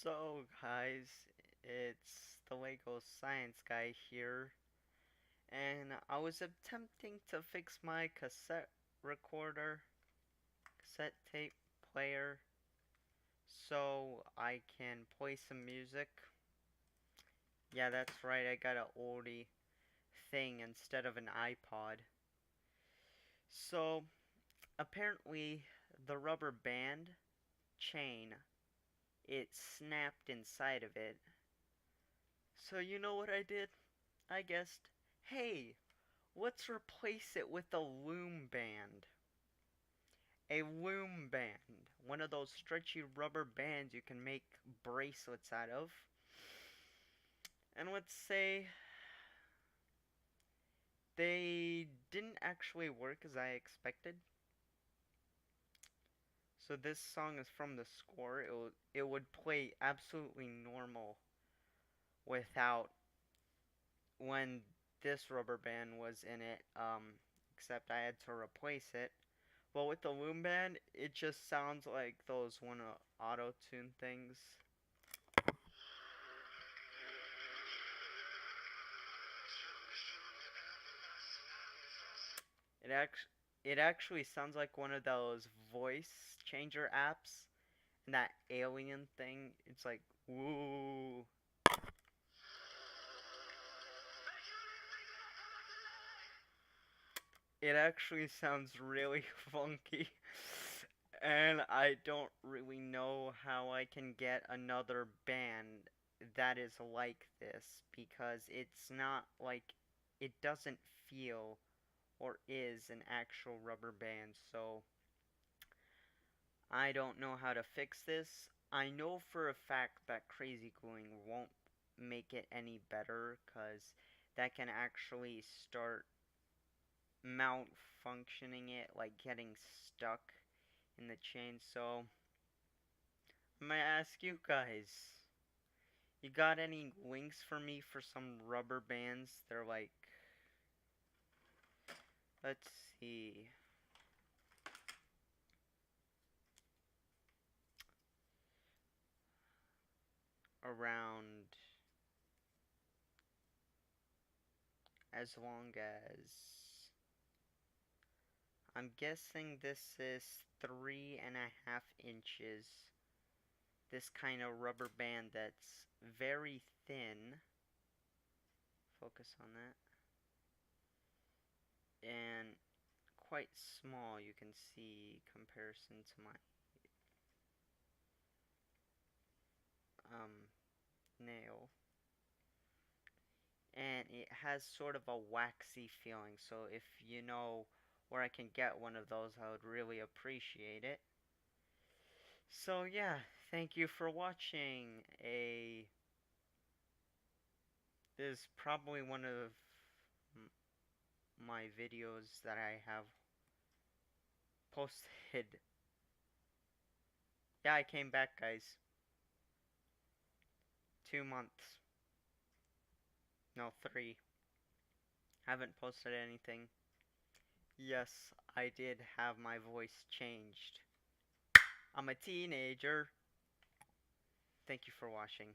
So, guys, it's the Lego Science Guy here, and I was attempting to fix my recorder, cassette tape player, so I can play some music. Yeah, that's right, I got an oldie thing instead of an iPod. So, apparently, the rubber band chain, it snapped inside of it. So, you know what I did? I guessed, hey, let's replace it with a loom band. A loom band. One of those stretchy rubber bands you can make bracelets out of. And let's say they didn't actually work as I expected. So this song is from the score. It would play absolutely normal without when this rubber band was in it. Except I had to replace it. Well, with the loom band, it just sounds like those one auto-tune things. It act it actually sounds like one of those voice changer apps, and that alien thing. It's like woo. It actually sounds really funky. And I don't really know how I can get another band that is like this because it's not like it doesn't feel or is an actual rubber band. So I don't know how to fix this. I know for a fact that crazy gluing won't make it any better because that can actually start malfunctioning it, like getting stuck in the chain. So I'm gonna ask you guys, you got any links for me for some rubber bands? They're like, let's see, around as long as, I'm guessing this is 3.5 inches. This kind of rubber band that's very thin. Focus on that. And quite small, you can see comparison to my nail. And it has sort of a waxy feeling, so if you know where I can get one of those, I would really appreciate it. So yeah, thank you for watching. This is probably one of my videos that I have posted. Yeah, I came back, guys. 2 months. No, 3. Haven't posted anything. Yes, I did have my voice changed. I'm a teenager. Thank you for watching.